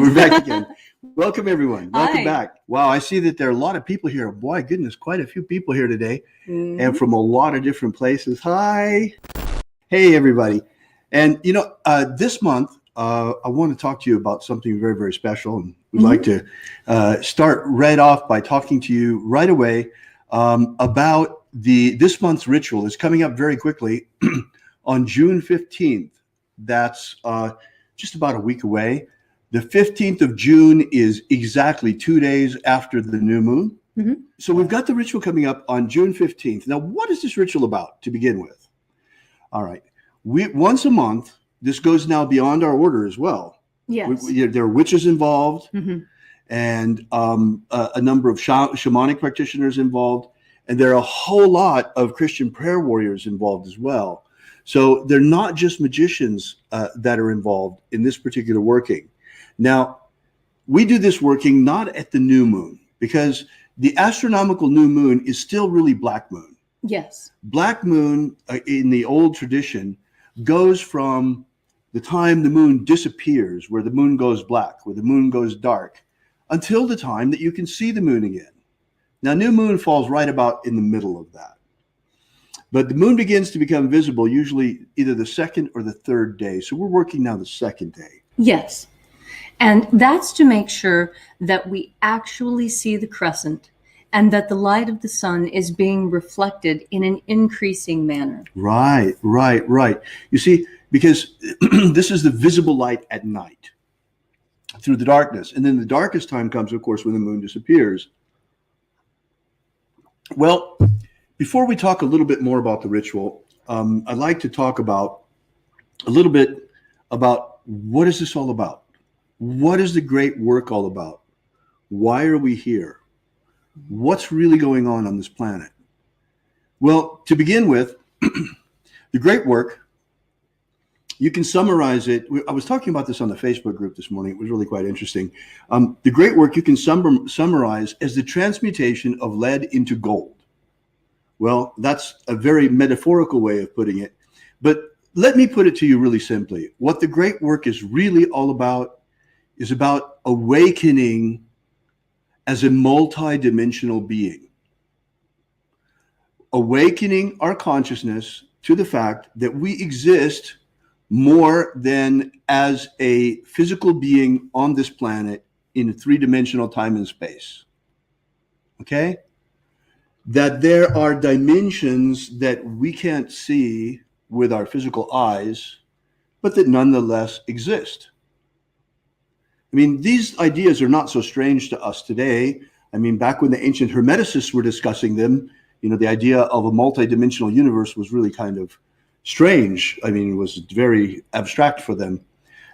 We're back again. Welcome, everyone. Welcome Hi. back. Wow, I see that there are a lot of people here. Boy, goodness, quite a few people here today, and from a lot of different places. Hi. Hey, everybody. And, this month, I want to talk to you about something very, very special. And we'd like to start right off by talking to you right away about this month's ritual. It's coming up very quickly on June 15th. That's just about a week away. The 15th of June is exactly 2 days after the new moon. So we've got the ritual coming up on June 15th. Now, what is this ritual about to begin with? All right. Once a month, this goes now beyond our order as well. Yes. There are witches involved and a number of shamanic practitioners involved. And there are a whole lot of Christian prayer warriors involved as well. So they're not just magicians that are involved in this particular working. Now, we do this working not at the new moon, because the astronomical new moon is still really black moon. Yes. Black moon in the old tradition goes from the time the moon disappears, where the moon goes black, where the moon goes dark, until the time that you can see the moon again. Now, new moon falls right about in the middle of that. But the moon begins to become visible usually either the second or the third day. So we're working now the second day. Yes. And that's to make sure that we actually see the crescent and that the light of the sun is being reflected in an increasing manner. Right. You see, because this is the visible light at night through the darkness. And then the darkest time comes, of course, when the moon disappears. Well, before we talk a little bit more about the ritual, I'd like to talk a little bit about what is this all about? What is the great work all about? Why are we here? What's really going on this planet? Well, to begin with, the great work, you can summarize it. I was talking about this on the Facebook group this morning. It was really quite interesting. The great work you can summarize as the transmutation of lead into gold. Well, that's a very metaphorical way of putting it. But let me put it to you really simply. What the great work is really all about is about awakening as a multi-dimensional being. Awakening our consciousness to the fact that we exist more than as a physical being on this planet in a three-dimensional time and space. Okay? That there are dimensions that we can't see with our physical eyes, but that nonetheless exist. I mean, these ideas are not so strange to us today. I mean, back when the ancient Hermeticists were discussing them, the idea of a multidimensional universe was really kind of strange. I mean, it was very abstract for them.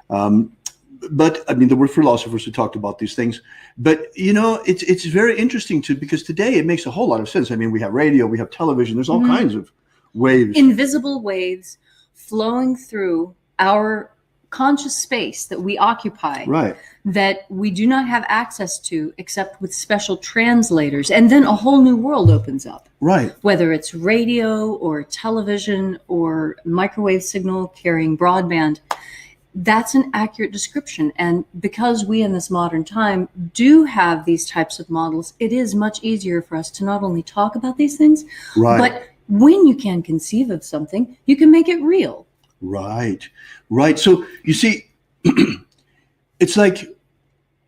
But I mean, there were philosophers who talked about these things. But, it's very interesting because today it makes a whole lot of sense. I mean, we have radio, we have television, there's all kinds of waves. Invisible waves flowing through our conscious space that we occupy, right, that we do not have access to except with special translators. And then a whole new world opens up. Right. Whether it's radio or television or microwave signal carrying broadband, that's an accurate description. And because we in this modern time do have these types of models, it is much easier for us to not only talk about these things, but when you can conceive of something, you can make it real. Right. So you see, it's like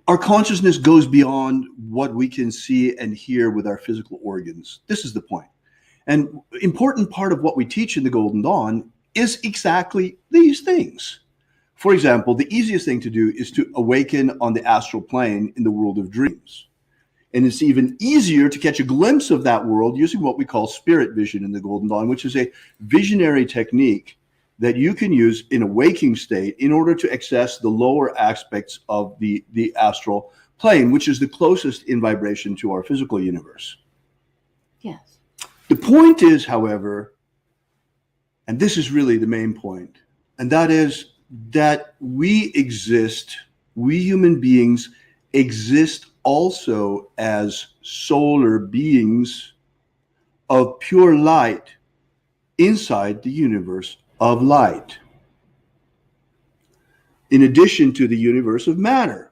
our consciousness goes beyond what we can see and hear with our physical organs. This is the point. And important part of what we teach in the Golden Dawn is exactly these things. For example, the easiest thing to do is to awaken on the astral plane in the world of dreams. And it's even easier to catch a glimpse of that world using what we call spirit vision in the Golden Dawn, which is a visionary technique that you can use in a waking state in order to access the lower aspects of the astral plane, which is the closest in vibration to our physical universe. Yes. The point is, however, and this is really the main point, and that is that we human beings exist also as solar beings of pure light inside the universe of light, in addition to the universe of matter.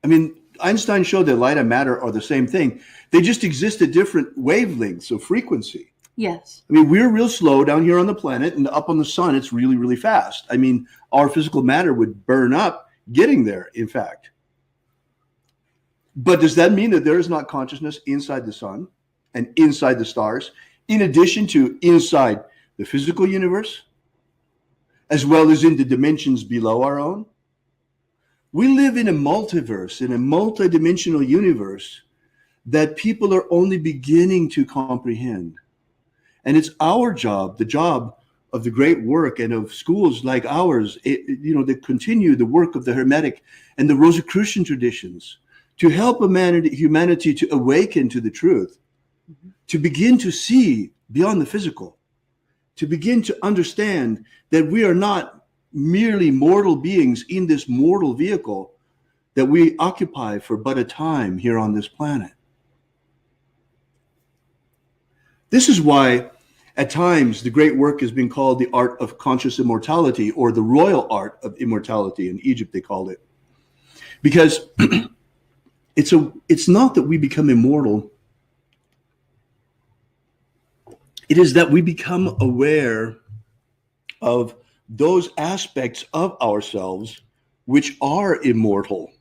I mean, Einstein showed that light and matter are the same thing. They just exist at different wavelengths of frequency. Yes. I mean, we're real slow down here on the planet, and up on the sun, it's really, really fast. I mean, our physical matter would burn up getting there, in fact. But does that mean that there is not consciousness inside the sun and inside the stars, in addition to inside the physical universe, as well as in the dimensions below our own? We live in a multiverse, in a multidimensional universe that people are only beginning to comprehend. And it's our job, the job of the great work and of schools like ours, that continue the work of the Hermetic and the Rosicrucian traditions, to help humanity to awaken to the truth, to begin to see beyond the physical, to begin to understand that we are not merely mortal beings in this mortal vehicle that we occupy for but a time here on this planet. This is why at times the great work has been called the art of conscious immortality, or the royal art of immortality. In Egypt they called it, because it's not that we become immortal. It is that we become aware of those aspects of ourselves which are immortal.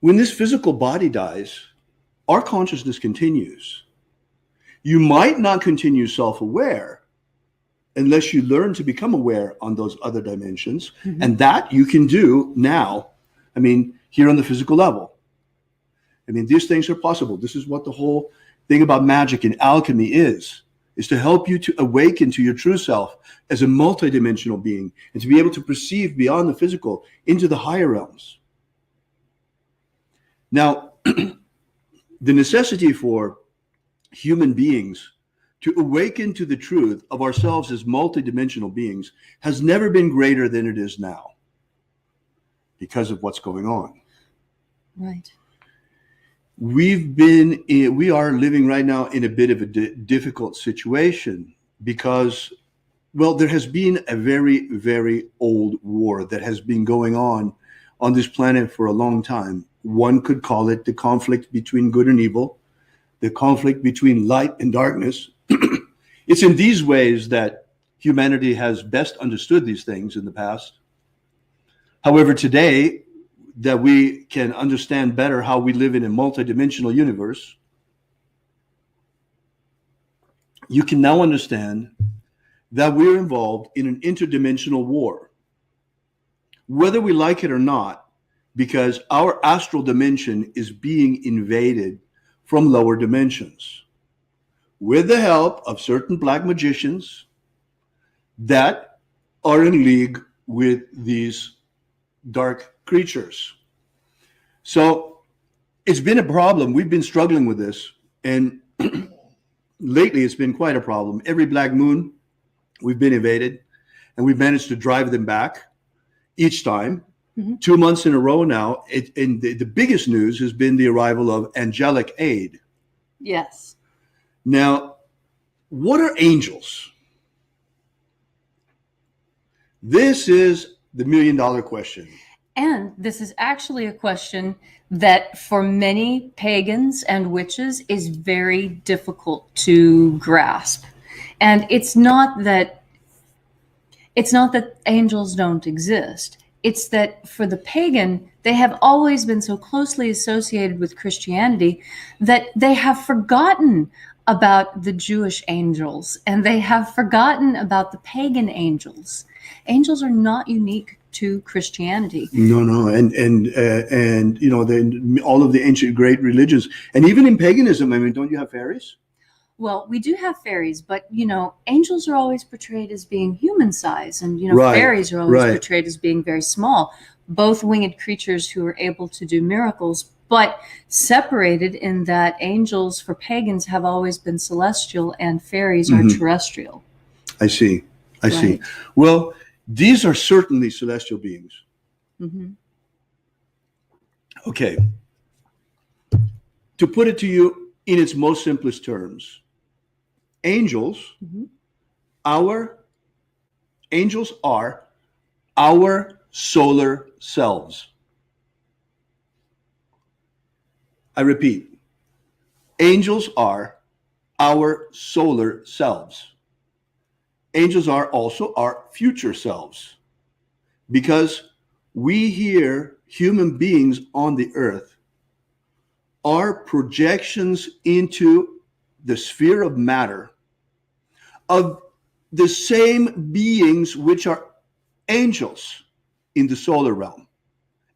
When this physical body dies, our consciousness continues. You might not continue self-aware unless you learn to become aware on those other dimensions. Mm-hmm. And that you can do now, I mean, here on the physical level. I mean, these things are possible. This is what the whole thing about magic and alchemy is to help you to awaken to your true self as a multidimensional being and to be able to perceive beyond the physical into the higher realms. Now, the necessity for human beings to awaken to the truth of ourselves as multidimensional beings has never been greater than it is now because of what's going on. Right. We are living right now in a bit of a difficult situation because, well, there has been a very, very old war that has been going on this planet for a long time. One could call it the conflict between good and evil, the conflict between light and darkness. It's in these ways that humanity has best understood these things in the past. However, today, that we can understand better how we live in a multidimensional universe, you can now understand that we're involved in an interdimensional war, whether we like it or not, because our astral dimension is being invaded from lower dimensions with the help of certain black magicians that are in league with these dark creatures. So it's been a problem. We've been struggling with this, and lately it's been quite a problem. Every black moon we've been invaded, and we've managed to drive them back each time. Mm-hmm. 2 months in a row now. And the biggest news has been the arrival of angelic aid. Yes. Now, what are angels? This is the $1 million question. And this is actually a question that for many pagans and witches is very difficult to grasp. And it's not that angels don't exist. It's that for the pagan, they have always been so closely associated with Christianity that they have forgotten about the Jewish angels, and they have forgotten about the pagan angels. Angels are not unique to Christianity. No, and all of the ancient great religions, and even in paganism, I mean, don't you have fairies? Well, we do have fairies, but angels are always portrayed as being human size, and right, fairies are always right. portrayed as being very small. Both winged creatures who are able to do miracles, but separated in that angels for pagans have always been celestial and fairies are terrestrial. I see. Well, these are certainly celestial beings. Mm-hmm. Okay. To put it to you in its most simplest terms, angels are our solar selves. I repeat, angels are our solar selves. Angels are also our future selves, because we here, human beings on the earth, are projections into the sphere of matter of the same beings which are angels in the solar realm.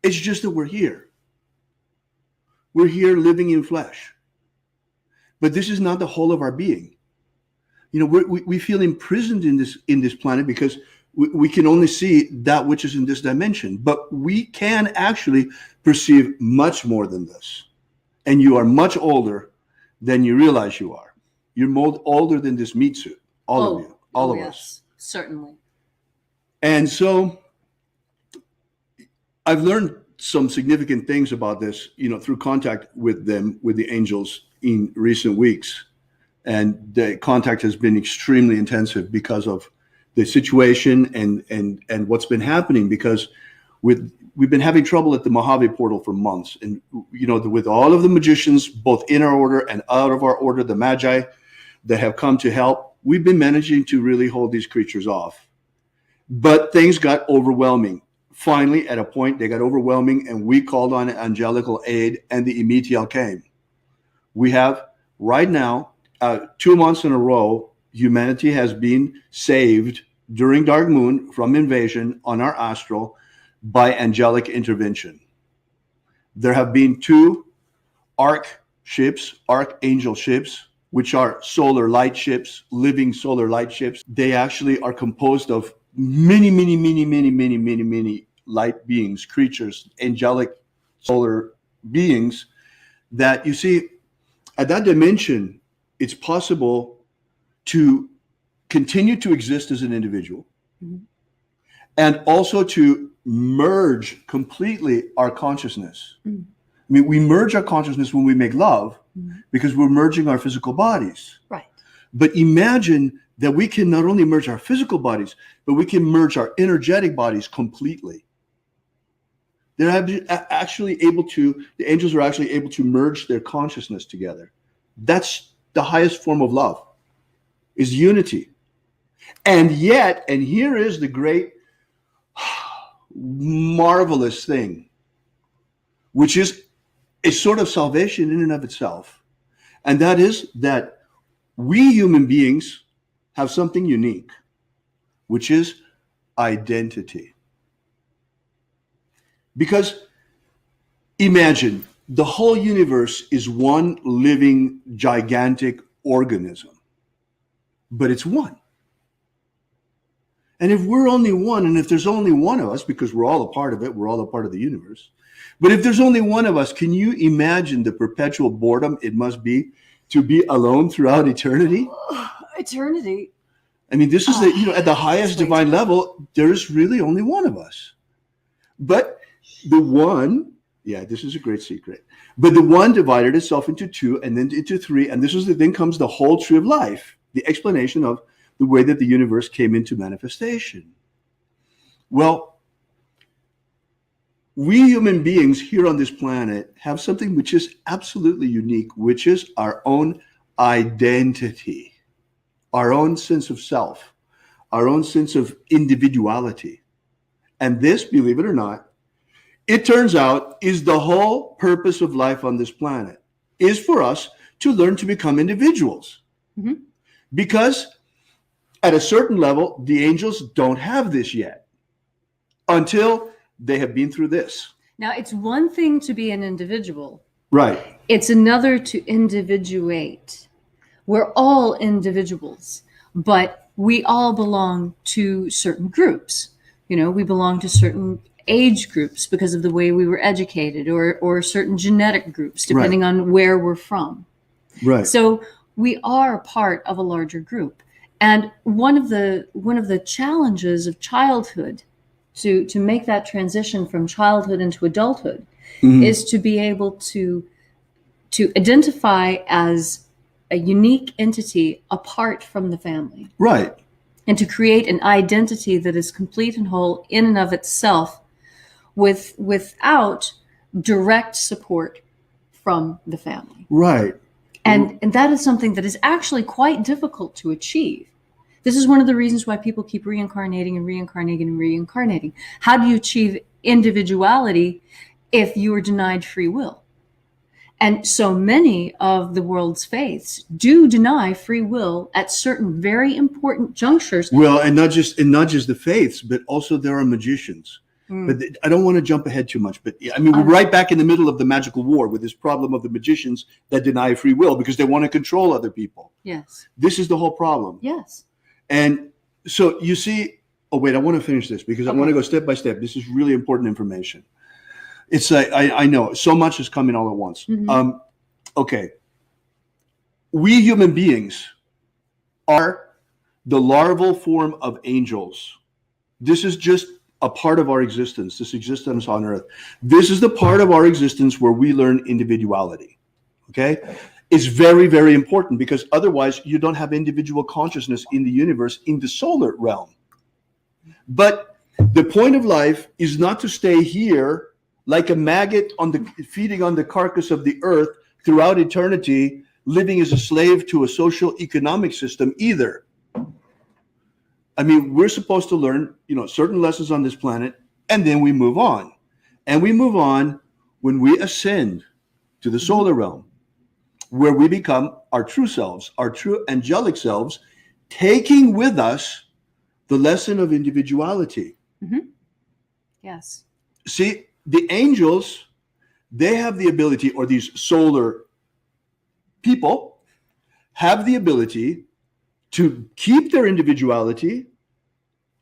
It's just that we're here. We're here living in flesh. But this is not the whole of our being. You know, we feel imprisoned in this planet because we can only see that which is in this dimension. But we can actually perceive much more than this. And you are much older than you realize you are. You're more older than this meat suit. All of you. All of us. Certainly. And so I've learned some significant things about this, you know, through contact with them, with the angels in recent weeks. And the contact has been extremely intensive because of the situation and what's been happening, because we've been having trouble at the Mojave portal for months. And, you know, with all of the magicians, both in our order and out of our order, the Magi that have come to help, we've been managing to really hold these creatures off. But things got overwhelming. Finally, at a point, they got overwhelming, and we called on angelical aid, and the Emetiel came. We have, right now, 2 months in a row, humanity has been saved during Dark Moon from invasion on our astral by angelic intervention. There have been 2 archangel ships, which are solar light ships, living solar light ships. They actually are composed of many light beings, creatures, angelic solar beings that, you see, at that dimension, it's possible to continue to exist as an individual, mm-hmm. and also to merge completely our consciousness. Mm-hmm. I mean, we merge our consciousness when we make love, mm-hmm. because we're merging our physical bodies. Right. But imagine that we can not only merge our physical bodies, but we can merge our energetic bodies completely. They're actually able to, the angels are actually able to merge their consciousness together. That's the highest form of love, is unity. And yet, and here is the great, marvelous thing, which is a sort of salvation in and of itself. And that is that we human beings have something unique, which is identity. Because imagine the whole universe is one living, gigantic organism, but it's one. And if we're only one, and if there's only one of us, because we're all a part of it, we're all a part of the universe, but if there's only one of us, can you imagine the perpetual boredom it must be to be alone throughout eternity? Eternity. I mean, this is the, you know, at the highest divine level, there's really only one of us. But the one, yeah, this is a great secret. But the one divided itself into 2 and then into 3. And then comes the whole tree of life, the explanation of the way that the universe came into manifestation. Well, we human beings here on this planet have something which is absolutely unique, which is our own identity, our own sense of self, our own sense of individuality. And this, believe it or not, it turns out, is the whole purpose of life on this planet, is for us to learn to become individuals. Mm-hmm. Because at a certain level, the angels don't have this yet until they have been through this. Now, it's one thing to be an individual. Right. It's another to individuate. We're all individuals, but we all belong to certain groups. You know, we belong to certain age groups because of the way we were educated, or certain genetic groups, depending right. on where we're from. Right. So we are part of a larger group. And one of the challenges of childhood, to make that transition from childhood into adulthood, mm-hmm. is to be able to identify as a unique entity apart from the family. Right. And to create an identity that is complete and whole in and of itself, without direct support from the family. Right. And that is something that is actually quite difficult to achieve. This is one of the reasons why people keep reincarnating and reincarnating and reincarnating. How do you achieve individuality if you are denied free will? And so many of the world's faiths do deny free will at certain very important junctures. Well, and not just the faiths, but also there are magicians. But I don't want to jump ahead too much. But I mean, we're right back in the middle of the magical war with this problem of the magicians that deny free will because they want to control other people. Yes. This is the whole problem. Yes. And so you see, oh, wait, I want to finish this because I Okay. want to go step by step. This is really important information. It's like, I know so much is coming all at once. Mhm. Okay. We human beings are the larval form of angels. This is just a part of our existence, this existence on earth. This is the part of our existence where we learn individuality. Okay? It's very, very important because otherwise you don't have individual consciousness in the universe, in the solar realm. But the point of life is not to stay here like a maggot feeding on the carcass of the earth throughout eternity, living as a slave to a social economic system either. I mean, we're supposed to learn, certain lessons on this planet, and then we move on. And we move on when we ascend to the solar realm, where we become our true selves, our true angelic selves, taking with us the lesson of individuality. Mm-hmm. Yes. See, the angels, they have the ability, or these solar people have the ability to keep their individuality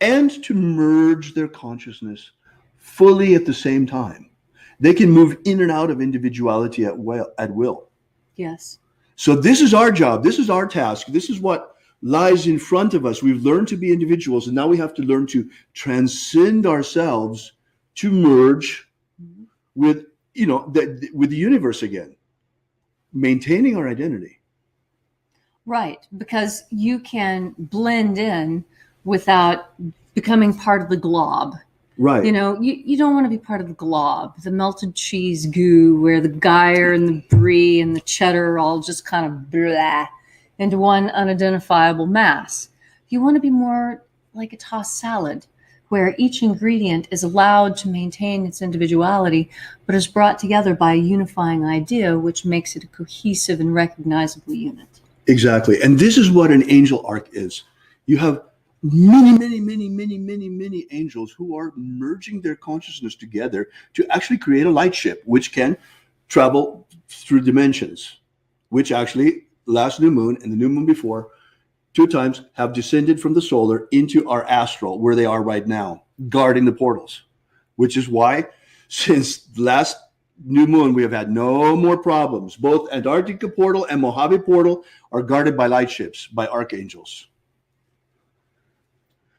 and to merge their consciousness fully at the same time. They can move in and out of individuality at will. Yes. So this is our job. This is our task. This is what lies in front of us. We've learned to be individuals, and now we have to learn to transcend ourselves to merge with, with the universe again, maintaining our identity. Right, because you can blend in without becoming part of the glob. Right. You don't want to be part of the glob, the melted cheese goo, where the gyre and the brie and the cheddar all just kind of blah into one unidentifiable mass. You want to be more like a tossed salad, where each ingredient is allowed to maintain its individuality, but is brought together by a unifying idea, which makes it a cohesive and recognizable unit. Exactly. And this is what an angel arc is. You have many angels who are merging their consciousness together to actually create a light ship, which can travel through dimensions, which actually last new moon and the new moon before, 2 times have descended from the solar into our astral, where they are right now, guarding the portals, which is why since last new moon, we have had no more problems. Both Antarctica portal and Mojave portal are guarded by light ships, by archangels.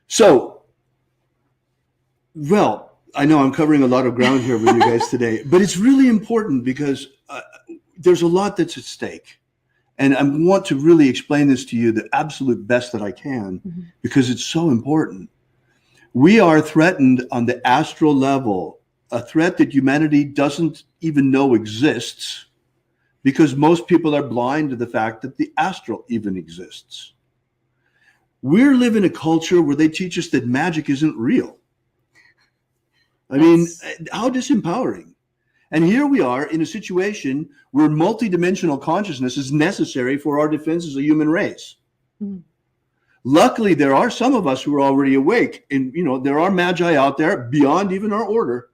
So, well, I know I'm covering a lot of ground here with you guys today, but it's really important because there's a lot that's at stake. And I want to really explain this to you the absolute best that I can, because it's so important. We are threatened on the astral level, a threat that humanity doesn't even know exists, because most people are blind to the fact that the astral even exists. We're living in a culture where they teach us that magic isn't real. I mean, how disempowering. And here we are in a situation where multidimensional consciousness is necessary for our defense as a human race. Mm-hmm. Luckily, there are some of us who are already awake. And, there are magi out there beyond even our order.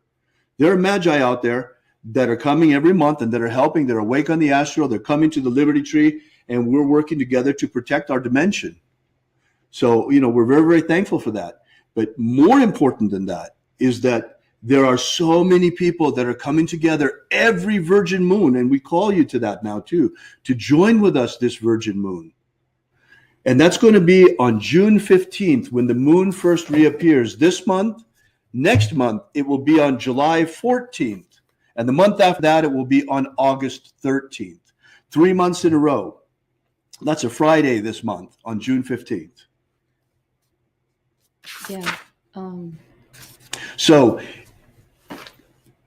There are magi out there that are coming every month and that are helping. They're awake on the astral. They're coming to the Liberty Tree, and we're working together to protect our dimension. So, we're very, very thankful for that. But more important than that is that there are so many people that are coming together every Virgin Moon, and we call you to that now too, to join with us this Virgin Moon. And that's going to be on June 15th when the moon first reappears this month. Next month, it will be on July 14th. And the month after that, it will be on August 13th. 3 months in a row. That's a Friday this month on June 15th. Yeah. So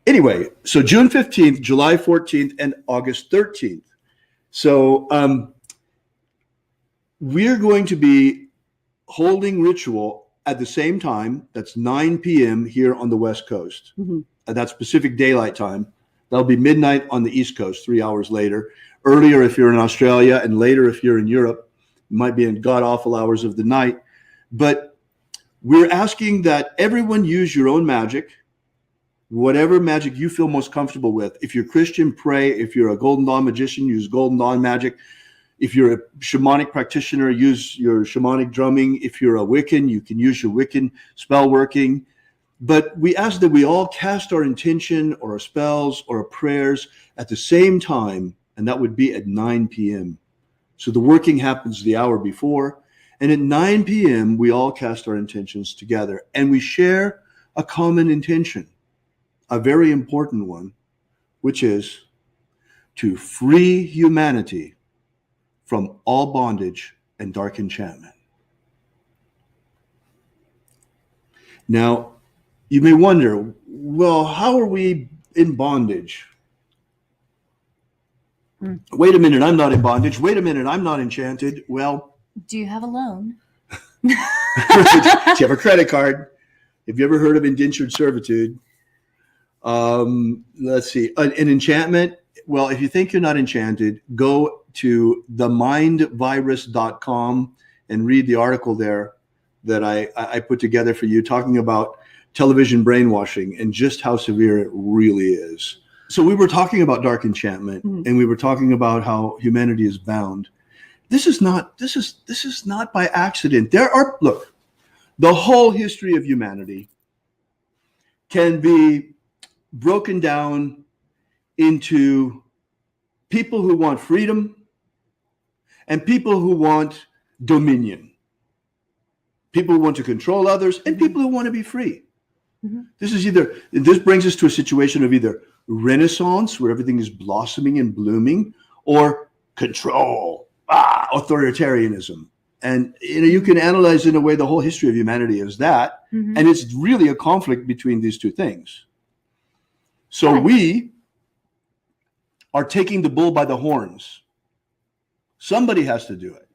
Anyway, so June 15th, July 14th, and August 13th. So we're going to be holding ritual at the same time. That's 9 p.m. here on the West Coast. That's Pacific Daylight Time. That'll be midnight on the East Coast, 3 hours later. Earlier if you're in Australia, and later if you're in Europe. It might be in god-awful hours of the night. But we're asking that everyone use your own magic, whatever magic you feel most comfortable with. If you're Christian, pray. If you're a Golden Dawn magician, use Golden Dawn magic. If you're a shamanic practitioner, use your shamanic drumming. If you're a Wiccan, you can use your Wiccan spell working. But we ask that we all cast our intention or our spells or our prayers at the same time, and that would be at 9 p.m. So the working happens the hour before, and at 9 p.m. we all cast our intentions together, and we share a common intention, a very important one, which is to free humanity from all bondage and dark enchantment. Now, you may wonder, well, how are we in bondage? Wait a minute, I'm not in bondage. Wait a minute, I'm not enchanted. Well, do you have a loan? Do you have a credit card? Have you ever heard of indentured servitude? Let's see, an enchantment. Well, if you think you're not enchanted, go to themindvirus.com and read the article there that I put together for you, talking about television brainwashing and just how severe it really is. So we were talking about dark enchantment, and we were talking about how humanity is bound. This is not by accident. Look, the whole history of humanity can be broken down into people who want freedom and people who want dominion. People who want to control others and people who want to be free. This brings us to a situation of either Renaissance, where everything is blossoming and blooming, or control, authoritarianism. And you can analyze in a way the whole history of humanity is that, and it's really a conflict between these two things. So we are taking the bull by the horns. Somebody has to do it.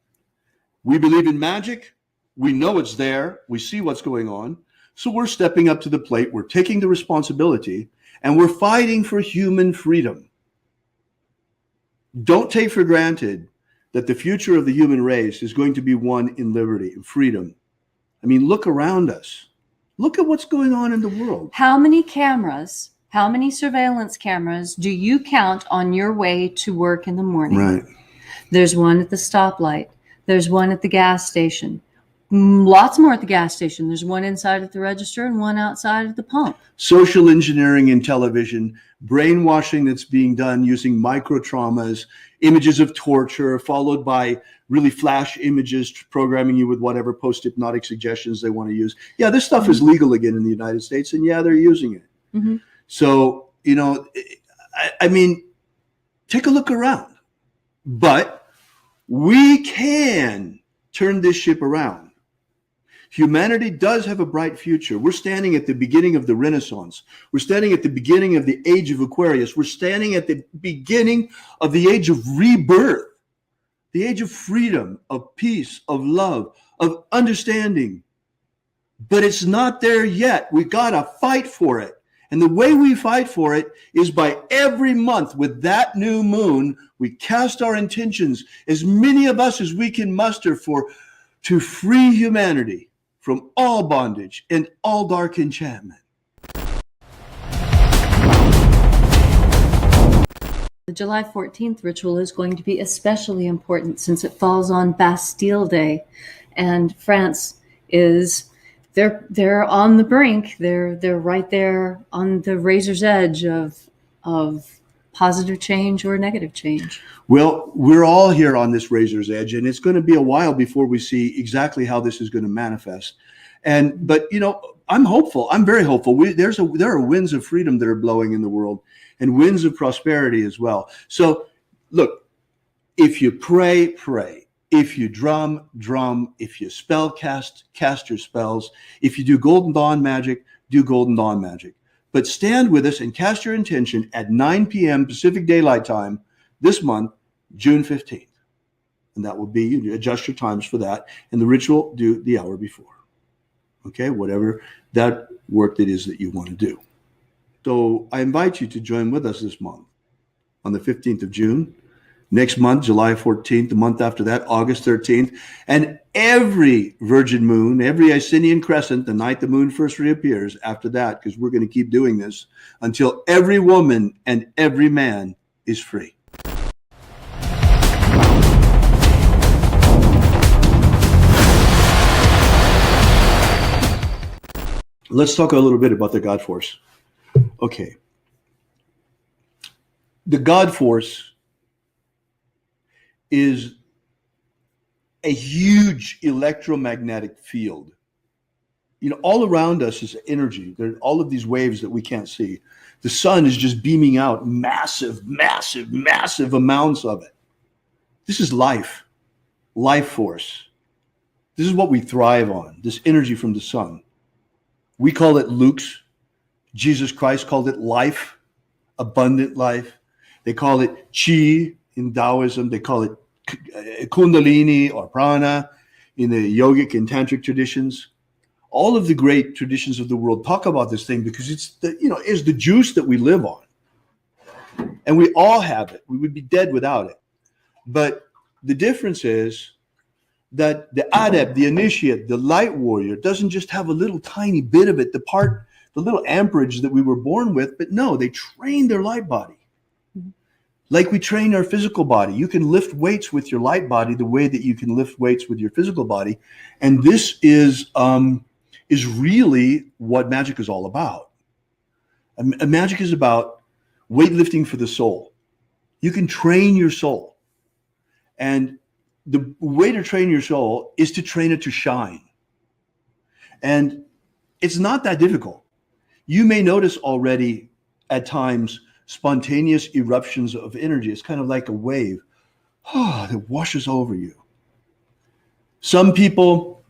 We believe in magic. We know it's there. We see what's going on. So we're stepping up to the plate. We're taking the responsibility, and we're fighting for human freedom. Don't take for granted that the future of the human race is going to be one in liberty and freedom. I mean, look around us. Look at what's going on in the world. How many cameras, how many surveillance cameras do you count on your way to work in the morning? Right. There's one at the stoplight. There's one at the gas station. Lots more at the gas station. There's one inside at the register and one outside at the pump. Social engineering in television, brainwashing that's being done using micro traumas, images of torture, followed by really flash images, programming you with whatever post-hypnotic suggestions they want to use. Yeah, this stuff is legal again in the United States, and yeah, they're using it. So, I mean, take a look around. But we can turn this ship around. Humanity does have a bright future. We're standing at the beginning of the Renaissance. We're standing at the beginning of the age of Aquarius. We're standing at the beginning of the age of rebirth, the age of freedom, of peace, of love, of understanding. But it's not there yet. We got to fight for it. And the way we fight for it is by every month with that new moon, we cast our intentions, as many of us as we can muster, to free humanity from all bondage and all dark enchantment. The July 14th ritual is going to be especially important since it falls on Bastille Day, and France is they're on the brink. They're right there on the razor's edge of positive change or negative change. Well, we're all here on this razor's edge, and it's going to be a while before we see exactly how this is going to manifest. But I'm hopeful. I'm very hopeful. There are winds of freedom that are blowing in the world, and winds of prosperity as well. So, look, if you pray, pray. If you drum, drum. If you spell cast your spells. If you do Golden Dawn magic, do Golden Dawn magic. But stand with us and cast your intention at 9 p.m. Pacific Daylight Time this month, June 15th. And that will be, you adjust your times for that. And the ritual, do the hour before. Okay, whatever that work it is that you want to do. So I invite you to join with us this month on the 15th of June. Next month, July 14th, the month after that, August 13th, and every Virgin Moon, every Ascension Crescent, the night the moon first reappears after that, because we're going to keep doing this until every woman and every man is free. Let's talk a little bit about the God Force. Okay. The God Force is a huge electromagnetic field. You know, all around us is energy. There are all of these waves that we can't see. The sun is just beaming out massive, massive, massive amounts of it. This is life force. This is what we thrive on, this energy from the sun. We call it lux. Jesus Christ called it life, abundant life. They call it chi in Taoism. They call it kundalini or prana in the yogic and tantric traditions. All of the great traditions of the world talk about this thing because it's the juice that we live on. And we all have it. We would be dead without it. But the difference is that the adept, the initiate, the light warrior doesn't just have a little tiny bit of it, the little amperage that we were born with, but no, they train their light body. Like we train our physical body. You can lift weights with your light body the way that you can lift weights with your physical body. And this is really what magic is all about. Magic is about weightlifting for the soul. You can train your soul. And the way to train your soul is to train it to shine. And it's not that difficult. You may notice already at times spontaneous eruptions of energy. It's kind of like a wave that washes over you. Some people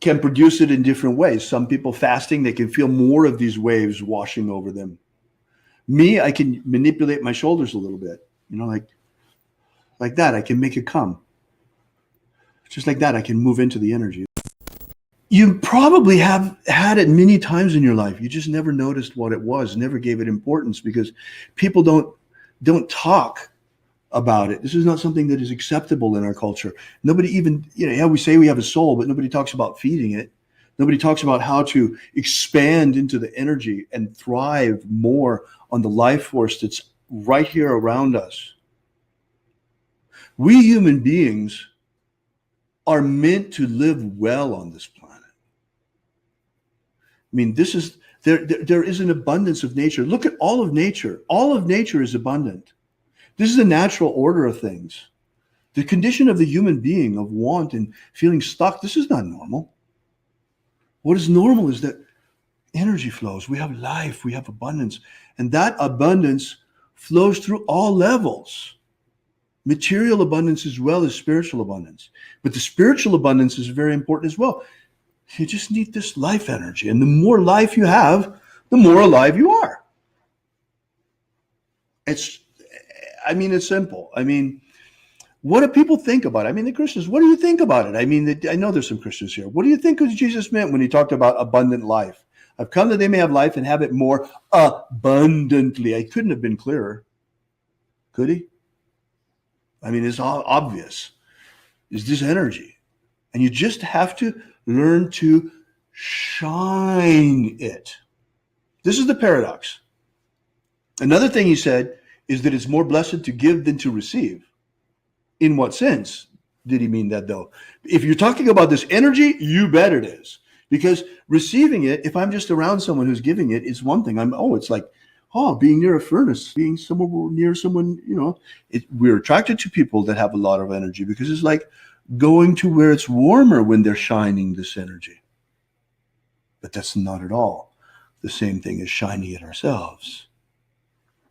can produce it in different ways. Some people fasting, they can feel more of these waves washing over them. Me, I can manipulate my shoulders a little bit, like that. I can make it come. Just like that, I can move into the energy. You probably have had it many times in your life. You just never noticed what it was, never gave it importance because people don't talk about it. This is not something that is acceptable in our culture. Nobody even, we say we have a soul, but nobody talks about feeding it. Nobody talks about how to expand into the energy and thrive more on the life force that's right here around us. We human beings are meant to live well on this planet. I mean, there is an abundance of nature. Look at all of nature. All of nature is abundant. This is the natural order of things. The condition of the human being of want and feeling stuck, this is not normal. What is normal is that energy flows. We have life, we have abundance. And that abundance flows through all levels. Material abundance as well as spiritual abundance. But the spiritual abundance is very important as well. You just need this life energy. And the more life you have, the more alive you are. It's simple. What do people think about it? The Christians, what do you think about it? I know there's some Christians here. What do you think Jesus meant when he talked about abundant life? I've come that they may have life and have it more abundantly. I couldn't have been clearer. Could he? It's all obvious. Is this energy? And you just have to learn to shine it. This is the paradox. Another thing he said is that it's more blessed to give than to receive. In what sense did he mean that, though? If you're talking about this energy, you bet it is. Because receiving it, if I'm just around someone who's giving it, is one thing. It's like, being near a furnace, being somewhere near someone, we're attracted to people that have a lot of energy because it's like going to where it's warmer when they're shining this energy. But that's not at all the same thing as shining it ourselves.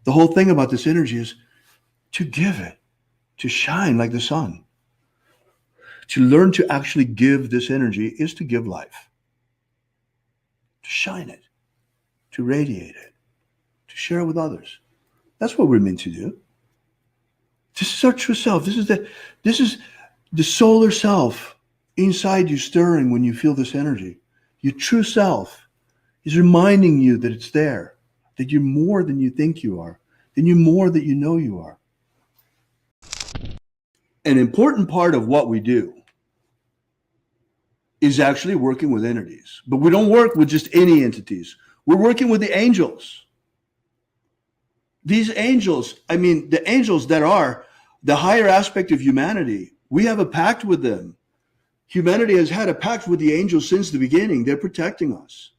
The whole thing about this energy is to give it, to shine like the sun. To learn to actually give this energy is to give life. To shine it, to radiate it, to share it with others. That's what we're meant to do. This is our true self. This is the solar self inside you stirring when you feel this energy. Your true self is reminding you that it's there, that you're more than you think you are, than you're more than you know you are. An important part of what we do is actually working with entities. But we don't work with just any entities. We're working with the angels. These angels, the angels that are the higher aspect of humanity, we have a pact with them. Humanity has had a pact with the angels since the beginning. They're protecting us.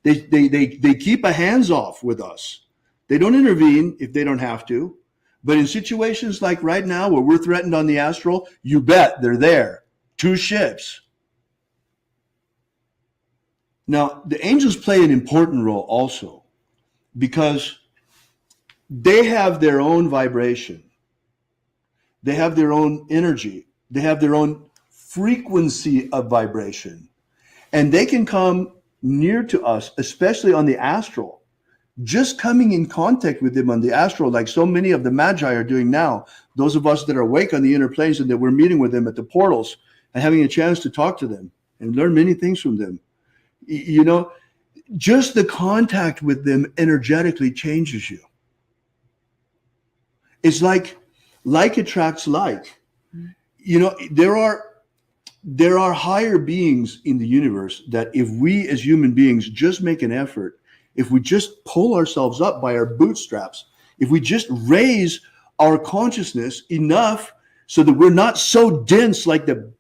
They keep a hands off with us. They don't intervene if they don't have to. But in situations like right now where we're threatened on the astral, you bet they're there. 2 ships. Now, the angels play an important role also because they have their own vibration. They have their own energy. They have their own frequency of vibration. And they can come near to us, especially on the astral. Just coming in contact with them on the astral, like so many of the Magi are doing now, those of us that are awake on the inner planes and that we're meeting with them at the portals and having a chance to talk to them and learn many things from them. You know, just the contact with them energetically changes you. It's like attracts like. You know, there are higher beings in the universe that if we as human beings just make an effort, if we just pull ourselves up by our bootstraps, if we just raise our consciousness enough so that we're not so dense like the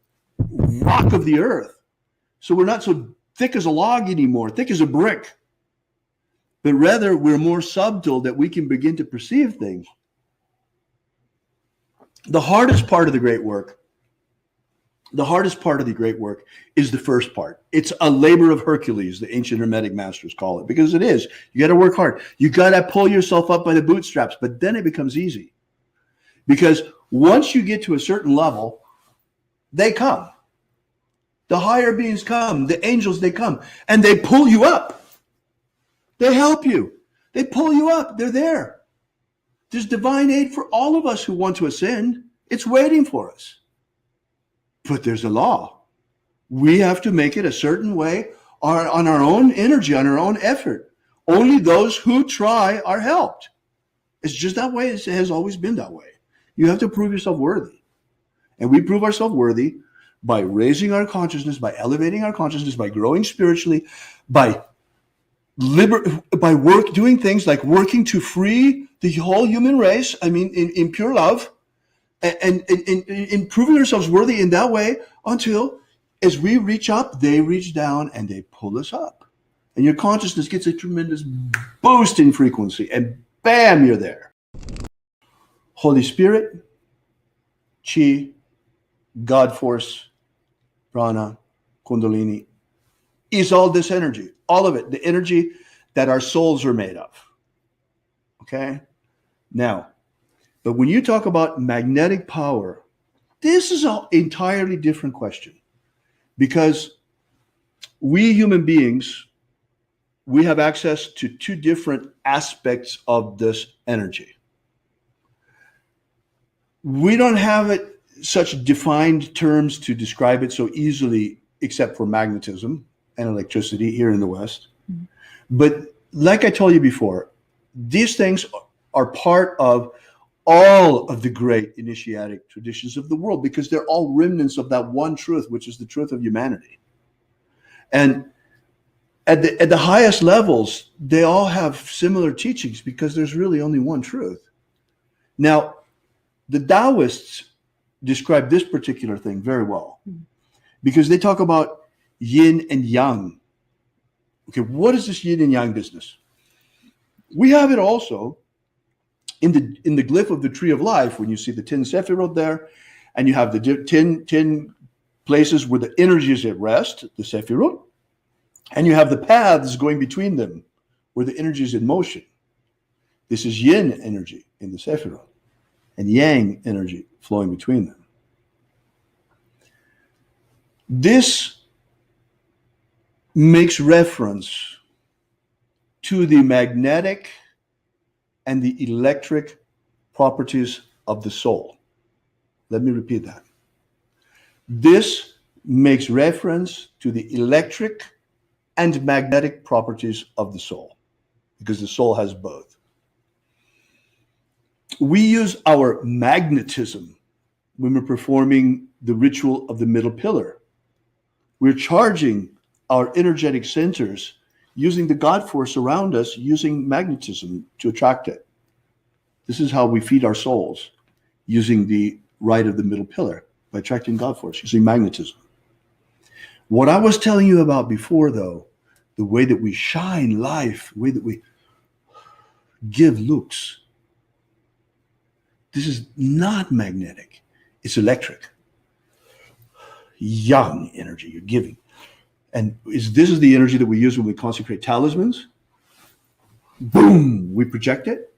rock of the earth, so we're not so thick as a log anymore, thick as a brick, but rather we're more subtle that we can begin to perceive things. The hardest part of the great work is the first part. It's a labor of Hercules, the ancient Hermetic masters call it, because it is. You got to work hard. You got to pull yourself up by the bootstraps, but then it becomes easy. Because once you get to a certain level, they come. The higher beings come, the angels, they come, and they pull you up. They help you. They pull you up. They're there. There's divine aid for all of us who want to ascend. It's waiting for us. But there's a law. We have to make it a certain way on our own energy, on our own effort. Only those who try are helped. It's just that way. It has always been that way. You have to prove yourself worthy. And we prove ourselves worthy by raising our consciousness, by elevating our consciousness, by growing spiritually, by doing things like working to free the whole human race, in pure love, and proving ourselves worthy in that way until as we reach up, they reach down and they pull us up. And your consciousness gets a tremendous boost in frequency and bam, you're there. Holy Spirit, Chi, God Force, Prana, Kundalini, is all this energy, all of it, the energy that our souls are made of. Okay? Now, but when you talk about magnetic power, this is an entirely different question. Because we human beings, we have access to 2 different aspects of this energy. We don't have it such defined terms to describe it so easily, except for magnetism and electricity here in the West. Mm-hmm. But like I told you before, these things are part of all of the great initiatic traditions of the world because they're all remnants of that one truth, which is the truth of humanity. And at the highest levels, they all have similar teachings because there's really only one truth. Now, the Taoists describe this particular thing very well because they talk about yin and yang. Okay, what is this yin and yang business? We have it also in the glyph of the tree of life when you see the 10 Sephirot there, and you have the 10 places where the energy is at rest, the Sephirot, and you have the paths going between them where the energy is in motion. This is yin energy in the Sephirot and yang energy flowing between them. This makes reference to the magnetic and the electric properties of the soul. Let me repeat that. This makes reference to the electric and magnetic properties of the soul, because the soul has both. We use our magnetism when we're performing the ritual of the middle pillar. We're charging our energetic centers using the God force around us, using magnetism to attract it. This is how we feed our souls, using the rite of the middle pillar, by attracting God force, using magnetism. What I was telling you about before, though, the way that we shine life, the way that we give looks, this is not magnetic, it's electric. Young energy you're giving. And this is the energy that we use when we consecrate talismans. Boom, we project it.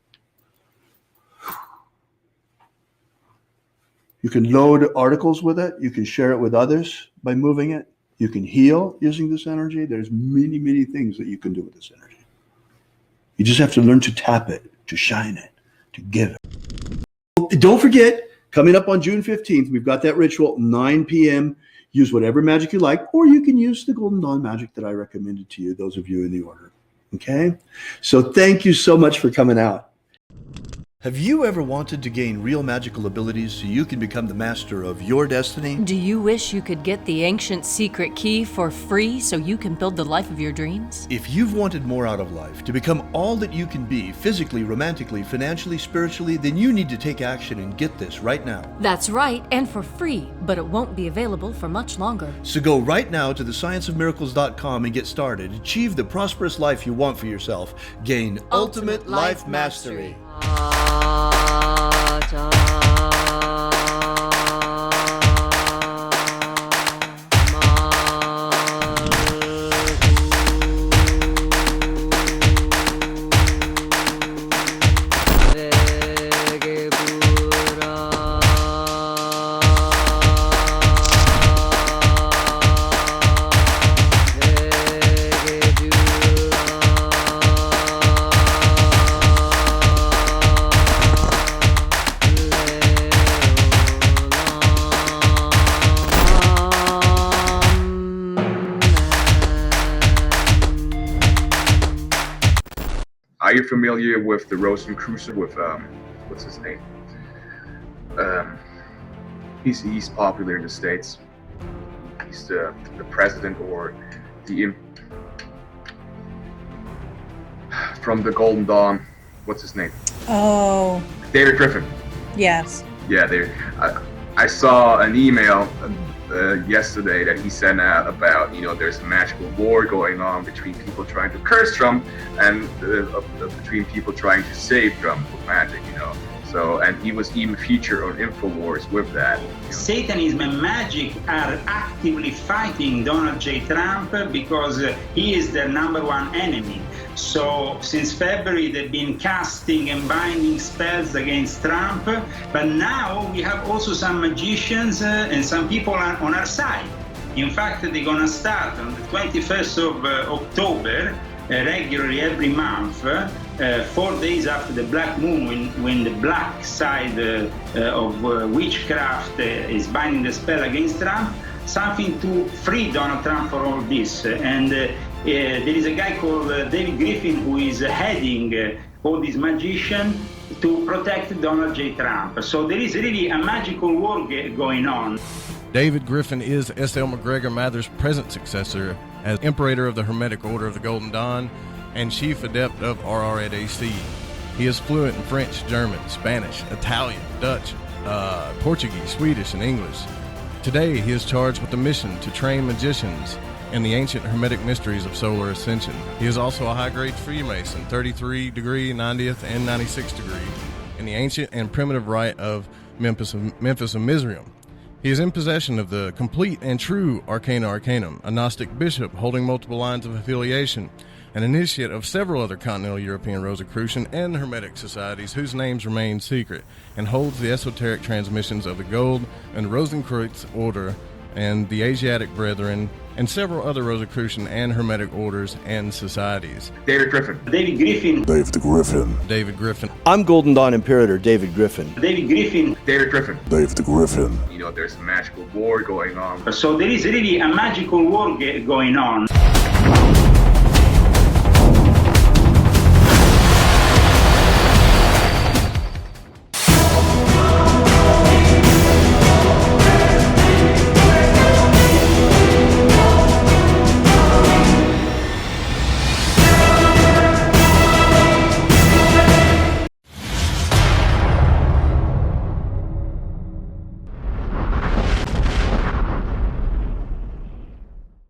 You can load articles with it. You can share it with others by moving it. You can heal using this energy. There's many, many things that you can do with this energy. You just have to learn to tap it, to shine it, to give it. Don't forget, coming up on June 15th, we've got that ritual, 9 p.m. Use whatever magic you like, or you can use the Golden Dawn magic that I recommended to you, those of you in the order. Okay? So thank you so much for coming out. Have you ever wanted to gain real magical abilities so you can become the master of your destiny? Do you wish you could get the ancient secret key for free so you can build the life of your dreams? If you've wanted more out of life, to become all that you can be, physically, romantically, financially, spiritually, then you need to take action and get this right now. That's right, and for free, but it won't be available for much longer. So go right now to thescienceofmiracles.com and get started. Achieve the prosperous life you want for yourself. Gain ultimate life mastery. Are you familiar with the Rosicrucian, with what's his name? He's popular in the States. He's the president, or the from the Golden Dawn. What's his name? Oh, David Griffin. yes. Yeah, I saw an email yesterday that he sent out about, there's a magical war going on between people trying to curse Trump and between people trying to save Trump with magic, So, and he was even featured on InfoWars with that. Satanism and magic are actively fighting Donald J. Trump because he is their number one enemy. So since February, they've been casting and binding spells against Trump, but now we have also some magicians and some people on our side. In fact, they're gonna start on the 21st of October, regularly every month, 4 days after the black moon, when the black side of witchcraft is binding the spell against Trump, something to free Donald Trump for all this. And there is a guy called David Griffin who is heading all these magicians to protect Donald J. Trump. So there is really a magical war going on. David Griffin is S.L. McGregor Mather's present successor as Imperator of the Hermetic Order of the Golden Dawn and Chief Adept of RRAC. He is fluent in French, German, Spanish, Italian, Dutch, Portuguese, Swedish, and English. Today, he is charged with the mission to train magicians in the ancient Hermetic mysteries of solar ascension. He is also a high-grade Freemason, 33 degree, 90th, and 96 degree, in the ancient and primitive rite of Memphis and Mizraim. He is in possession of the complete and true Arcana Arcanum, a Gnostic bishop holding multiple lines of affiliation, an initiate of several other continental European Rosicrucian and Hermetic societies whose names remain secret, and holds the esoteric transmissions of the Gold and Rosicrucian Order and the Asiatic Brethren, and several other Rosicrucian and Hermetic orders and societies. David Griffin. David Griffin. David Griffin. David Griffin. I'm Golden Dawn Imperator David Griffin. David Griffin. David Griffin. David Griffin. You know, there's a magical war going on. So there is really a magical war going on.